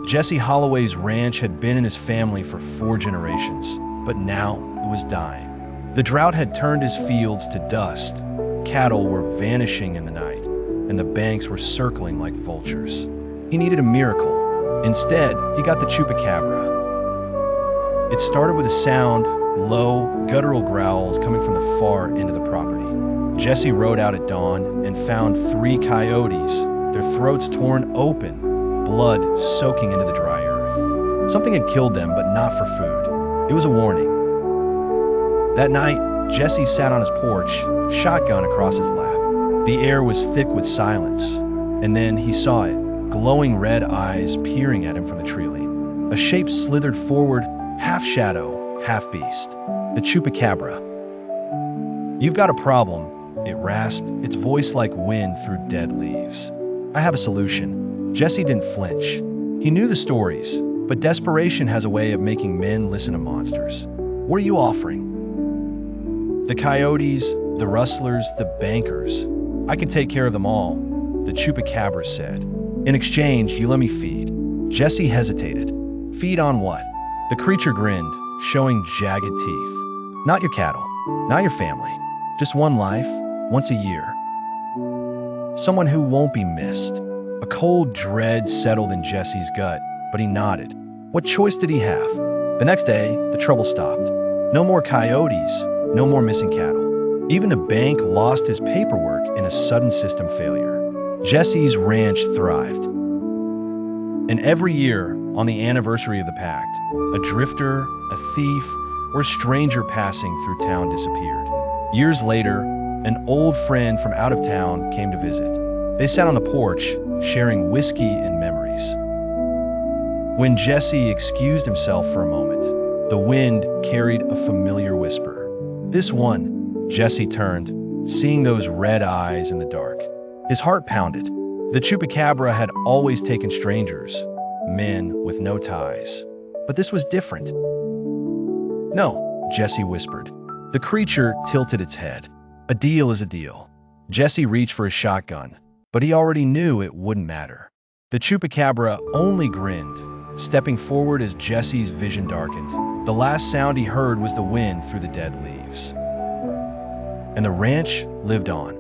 Jesse Holloway's ranch had been in his family for 4 generations, but now it was dying. The drought had turned his fields to dust, cattle were vanishing in the night, and the banks were circling like vultures. He needed a miracle. Instead, he got the Chupacabra. It started with a sound, low, guttural growls coming from the far end of the property. Jesse rode out at dawn and found 3 coyotes, their throats torn open, blood soaking into the dry earth. Something had killed them, but not for food. It was a warning. That night, Jesse sat on his porch, shotgun across his lap. The air was thick with silence, and then he saw it, glowing red eyes peering at him from the tree line. A shape slithered forward, half shadow, half beast. The Chupacabra. "You've got a problem," it rasped, its voice like wind through dead leaves. "I have a solution." Jesse didn't flinch. He knew the stories, but desperation has a way of making men listen to monsters. "What are you offering?" "The coyotes, the rustlers, the bankers. I can take care of them all," the Chupacabra said. "In exchange, you let me feed." Jesse hesitated. "Feed on what?" The creature grinned, showing jagged teeth. "Not your cattle, not your family. Just one life, once a year. Someone who won't be missed." A cold dread settled in Jesse's gut, but he nodded. What choice did he have? The next day, the trouble stopped. No more coyotes, no more missing cattle. Even the bank lost his paperwork in a sudden system failure. Jesse's ranch thrived. And every year, on the anniversary of the Pact, a drifter, a thief, or a stranger passing through town disappeared. Years later, an old friend from out of town came to visit. They sat on the porch, sharing whiskey and memories. When Jesse excused himself for a moment, the wind carried a familiar whisper. "This one." Jesse turned, seeing those red eyes in the dark. His heart pounded. The Chupacabra had always taken strangers, men with no ties. But this was different. "No," Jesse whispered. The creature tilted its head. "A deal is a deal." Jesse reached for his shotgun, but he already knew it wouldn't matter. The Chupacabra only grinned, stepping forward as Jesse's vision darkened. The last sound he heard was the wind through the dead leaves. And the ranch lived on.